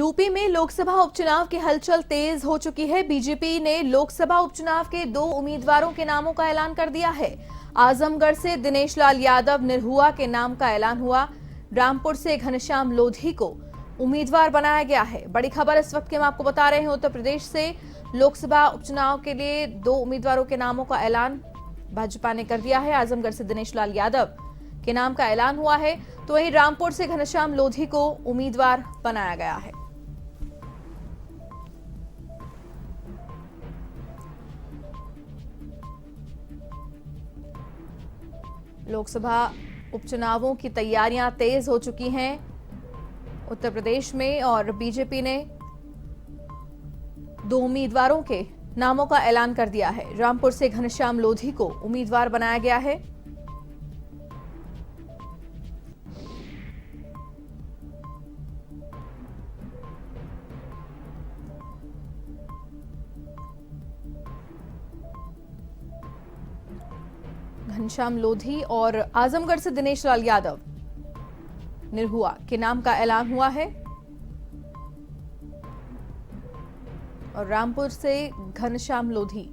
UP में लोकसभा उपचुनाव की हलचल तेज हो चुकी है। बीजेपी ने लोकसभा उपचुनाव के 2 उम्मीदवारों के नामों का ऐलान कर दिया है। आजमगढ़ से दिनेश लाल यादव निरहुआ के नाम का ऐलान हुआ। रामपुर से घनश्याम लोधी को उम्मीदवार बनाया गया है। बड़ी खबर इस वक्त की हम आपको बता रहे हैं। उत्तर प्रदेश से लोकसभा उपचुनाव के लिए 2 उम्मीदवारों के नामों का ऐलान भाजपा ने कर दिया है। आजमगढ़ से दिनेश लाल यादव के नाम का ऐलान हुआ है, तो वहीं रामपुर से घनश्याम लोधी को उम्मीदवार बनाया गया है। लोकसभा उपचुनावों की तैयारियां तेज हो चुकी हैं उत्तर प्रदेश में और बीजेपी ने 2 उम्मीदवारों के नामों का ऐलान कर दिया है। रामपुर से घनश्याम लोधी को उम्मीदवार बनाया गया है। घनश्याम लोधी और आजमगढ़ से दिनेश लाल यादव निरहुआ के नाम का ऐलान हुआ है और रामपुर से घनश्याम लोधी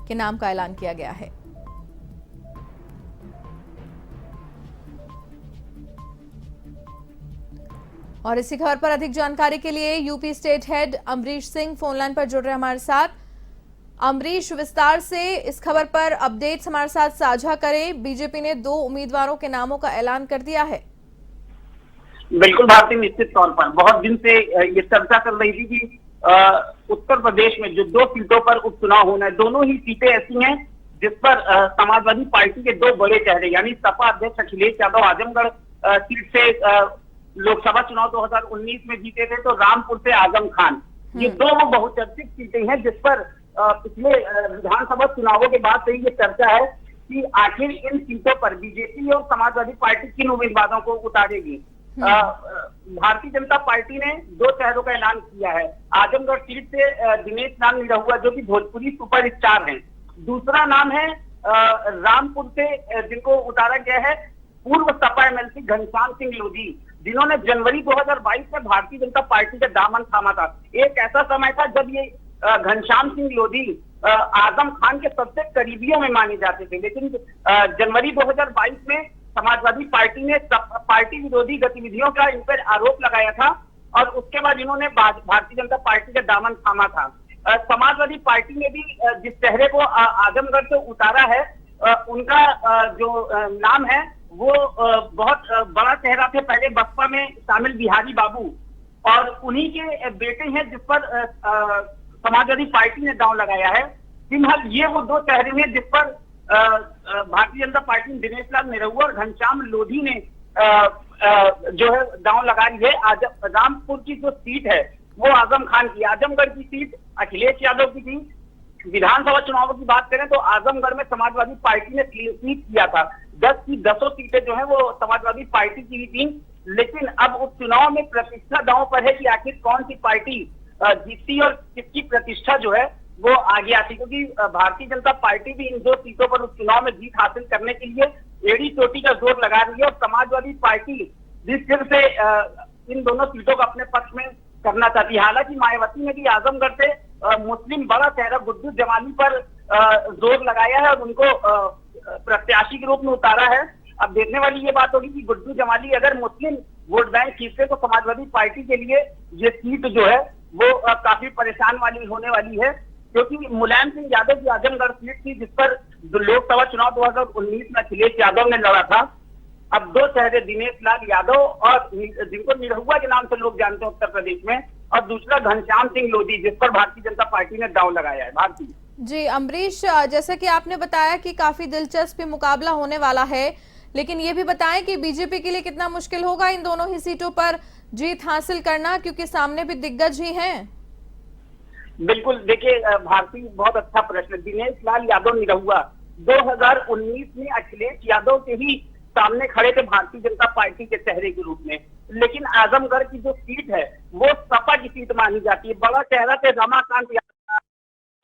के नाम का ऐलान किया गया है। और इसी खबर पर अधिक जानकारी के लिए UP state head Amrish Singh phone line पर जुड़ रहे हैं हमारे साथ। अमरीश, विस्तार से इस खबर पर अपडेट्स हमारे साथ साझा करें। बीजेपी ने 2 उम्मीदवारों के नामों का ऐलान कर दिया है। बिल्कुल भारती, निश्चित तौर पर बहुत दिन से ये चर्चा चल रही थी कि उत्तर प्रदेश में जो 2 सीटों पर उपचुनाव होना है, दोनों ही सीटें ऐसी हैं जिस पर समाजवादी पार्टी के 2 बड़े चेहरे यानी सपा अध्यक्ष अखिलेश यादव आजमगढ़ सीट से लोकसभा चुनाव 2019 में जीते थे, तो रामपुर से आजम खान, ये 2 बहुचर्चित सीटें हैं जिस पर पिछले विधानसभा चुनावों के बाद से ये चर्चा है कि आखिर इन सीटों पर बीजेपी और समाजवादी पार्टी किन उम्मीदवारों को उतारेगी। भारतीय जनता पार्टी ने 2 चेहरों का ऐलान किया है। आजमगढ़ सीट से दिनेश लाल निरहुआ जो कि भोजपुरी सुपरस्टार हैं। दूसरा नाम है रामपुर से जिनको उतारा गया है पूर्व सपा एमएलसी घनश्याम सिंह लोधी, जिन्होंने जनवरी 2022 में भारतीय जनता पार्टी का दामन थामा था। एक ऐसा समय था जब ये घनश्याम सिंह लोधी आजम खान के सबसे करीबियों में माने जाते थे, लेकिन जनवरी 2022 में समाजवादी पार्टी ने पार्टी विरोधी गतिविधियों का इन पर आरोप लगाया था और उसके बाद इन्होंने भारतीय जनता पार्टी का दामन थामा था। समाजवादी पार्टी ने भी जिस चेहरे को आजमगढ़ से उतारा है, उनका जो नाम है वो बहुत बड़ा चेहरा थे। पहले बसपा में शामिल बिहारी बाबू, और उन्हीं के बेटे हैं जिस पर समाजवादी पार्टी ने दांव लगाया है। फिलहाल ये वो 2 चेहरे हैं जिस पर भारतीय जनता पार्टी ने दिनेश लाल निरहुआ और घनश्याम लोधी ने जो है दांव लगा ली है। रामपुर की जो सीट है वो आजम खान की, आजमगढ़ की सीट अखिलेश यादव की थी। विधानसभा चुनावों की बात करें तो आजमगढ़ में समाजवादी पार्टी ने क्लीन किया था। 10 की 10 सीटें जो है वो समाजवादी पार्टी की ही थी, लेकिन अब उपचुनाव में प्रतिष्ठा दांव पर है कि आखिर कौन सी पार्टी जीतती और किसकी प्रतिष्ठा जो है वो आगे आती, क्योंकि भारतीय जनता पार्टी भी इन 2 सीटों पर उपचुनाव में जीत हासिल करने के लिए एड़ी चोटी का जोर लगा रही है और समाजवादी पार्टी भी फिर से इन दोनों सीटों को अपने पक्ष में करना चाहती है। हालांकि मायावती ने भी आजमगढ़ से मुस्लिम बड़ा चेहरा गुड्डू जमाली पर जोर लगाया है और उनको प्रत्याशी के रूप में उतारा है। अब देखने वाली ये बात होगी कि गुड्डू जमाली अगर मुस्लिम वोट बैंक खींचते तो समाजवादी पार्टी के लिए ये सीट जो है वो काफी परेशान वाली होने वाली है, क्योंकि मुलायम सिंह यादव की आजमगढ़ सीट थी जिस पर लोकसभा चुनाव 2019 में अखिलेश यादव ने लड़ा था। अब 2 चेहरे दिनेश लाल यादव और जिनको निरहुआ के नाम से लोग जानते हैं उत्तर प्रदेश में, और दूसरा घनश्याम सिंह लोधी जिस पर भारतीय जनता पार्टी ने दांव लगाया है। भारतीय जी अमरीश, जैसा कि आपने बताया कि काफी दिलचस्प मुकाबला होने वाला है, लेकिन ये भी बताएं कि बीजेपी के लिए कितना मुश्किल होगा इन दोनों ही सीटों पर जीत हासिल करना, क्योंकि सामने भी दिग्गज ही हैं। बिल्कुल, देखिए भारतीय, बहुत अच्छा प्रश्न। दिनेश लाल यादव निरहुआ 2019 में अखिलेश यादव के ही सामने खड़े थे भारतीय जनता पार्टी के चेहरे के रूप में, लेकिन आजमगढ़ की जो सीट है वो सपा की सीट मानी जाती है। बड़ा चेहरा थे रमाकांत यादव,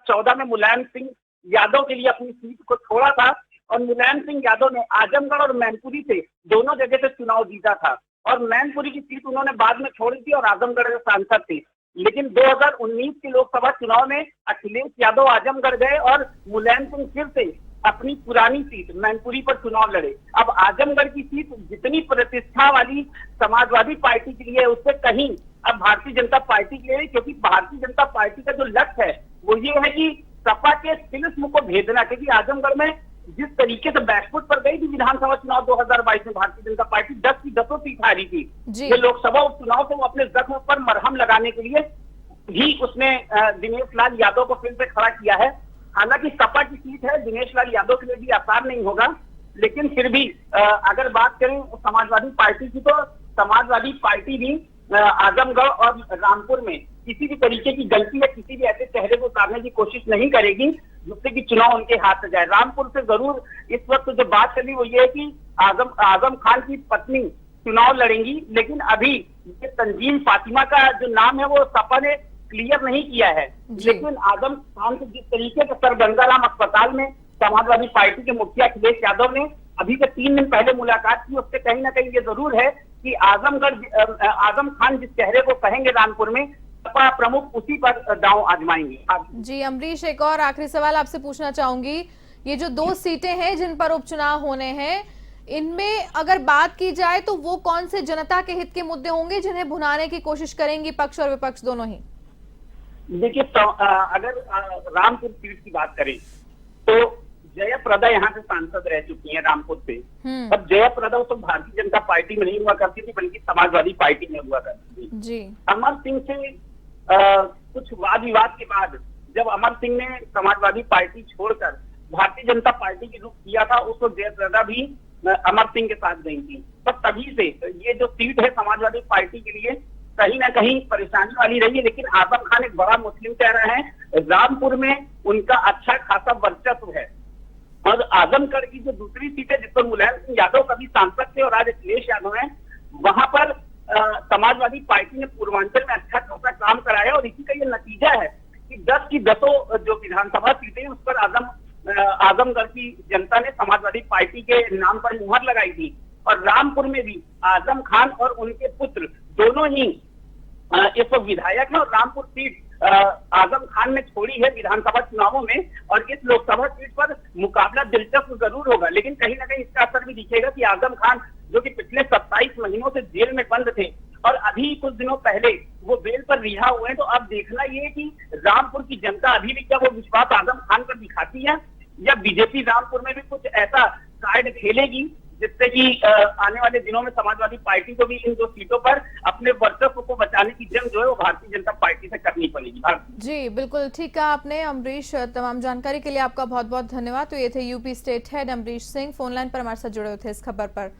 14 में मुलायम सिंह यादव के लिए अपनी सीट को छोड़ा था और मुलायम सिंह यादव ने आजमगढ़ और मैनपुरी से दोनों जगह से चुनाव जीता था। और मैनपुरी की सीट उन्होंने बाद में छोड़ी थी और आजमगढ़ के सांसद थे। लेकिन 2019 के लोकसभा चुनाव में अखिलेश यादव आजमगढ़ गए और मुलायम सिंह फिर से अपनी पुरानी सीट मैनपुरी पर चुनाव लड़े। अब आजमगढ़ की सीट जितनी प्रतिष्ठा वाली समाजवादी पार्टी के लिए है, उससे कहीं अब भारतीय जनता पार्टी के लिए, क्योंकि भारतीय जनता पार्टी का जो लक्ष्य है वो ये है कि सपा के तिलिस्म को भेदना। क्योंकि आजमगढ़ में जिस तरीके से बैकफुट पर गई थी विधानसभा चुनाव 2022 में भारतीय जनता पार्टी 10 की 10 सीट हारी थी। ये लोकसभा उपचुनाव से वो अपने जख्म पर मरहम लगाने के लिए भी उसने दिनेश लाल यादव को फिर से खड़ा किया है। हालांकि सपा की सीट है, दिनेश लाल यादव के लिए भी आसान नहीं होगा, लेकिन फिर भी अगर बात करें समाजवादी पार्टी की, तो समाजवादी पार्टी भी आजमगढ़ और रामपुर में किसी भी तरीके की गलती या किसी भी ऐसे चेहरे को उतारने की कोशिश नहीं करेगी जिससे कि चुनाव उनके हाथ से जाए। रामपुर से जरूर इस वक्त जो बात चली वो ये है कि आजम खान की पत्नी चुनाव लड़ेंगी, लेकिन अभी ये तंजीम फातिमा का जो नाम है वो सपा ने क्लियर नहीं किया है। लेकिन आजम खान को जिस तरीके से सर गंगाराम अस्पताल में समाजवादी पार्टी के मुखिया अखिलेश यादव ने अभी से 3 दिन पहले मुलाकात की, उससे कहीं ना कहीं ये जरूर है कि आजम खान जिस चेहरे को कहेंगे रामपुर में, सपा प्रमुख उसी पर दांव आजमाएंगे। जी अमरीश, एक और आखिरी सवाल आपसे पूछना चाहूंगी। ये जो 2 सीटें हैं जिन पर उपचुनाव होने हैं, इनमें अगर बात की जाए तो वो कौन से जनता के हित के मुद्दे होंगे जिन्हें भुनाने की कोशिश करेंगी पक्ष और विपक्ष दोनों ही? देखिए, अगर रामपुर सीट की बात करें तो जयाप्रदा यहाँ से सांसद रह चुकी हैं रामपुर से। अब जयाप्रदा तो भारतीय जनता पार्टी में नहीं हुआ करती थी, बल्कि समाजवादी पार्टी में हुआ करती थी जी। अमर सिंह से कुछ वाद विवाद के बाद जब अमर सिंह ने समाजवादी पार्टी छोड़कर भारतीय जनता पार्टी की रुख किया था, उस वक्त जयाप्रदा भी अमर सिंह के साथ गई थी। पर तभी से ये जो सीट है समाजवादी पार्टी के लिए कहीं ना कहीं परेशानी वाली रही है। लेकिन आजम खान एक बड़ा मुस्लिम चेहरा है, रामपुर में उनका अच्छा खासा वर्चस्व है। और आजमगढ़ की जो दूसरी सीट है जिस पर मुलायम सिंह यादव कभी सांसद थे और आज अखिलेश यादव हैं, वहां पर समाजवादी पार्टी ने पूर्वांचल में अच्छा खासा काम कराया और इसी का ये नतीजा है कि 10 की 10 जो विधानसभा सीटें उस पर आजमगढ़ की जनता ने समाजवादी पार्टी के नाम पर मुहर लगाई थी। और रामपुर में भी आजम खान और उनके पुत्र दोनों ही इस वक्त विधायक है और रामपुर सीट आजम खान ने छोड़ी है विधानसभा चुनावों में। और इस लोकसभा सीट पर मुकाबला दिलचस्प जरूर होगा, लेकिन कहीं ना कहीं इसका असर भी दिखेगा कि आजम खान जो कि पिछले 27 महीनों से जेल में बंद थे और अभी कुछ दिनों पहले वो बेल पर रिहा हुए हैं, तो अब देखना ये है कि रामपुर की जनता अभी भी क्या वो विश्वास आजम खान पर दिखाती है या बीजेपी रामपुर में भी कुछ ऐसा कार्ड खेलेगी जिससे कि आने वाले दिनों में समाजवादी पार्टी को भी इन 2 सीटों पर अपने वर्चस्व को बचाने की जंग जो है वो भारतीय जनता पार्टी से करनी पड़ेगी। जी बिल्कुल ठीक कहा आपने अमरीश। तमाम जानकारी के लिए आपका बहुत बहुत धन्यवाद। तो ये थे UP state head Amrish Singh, phone line पर हमारे साथ जुड़े हुए थे इस खबर पर।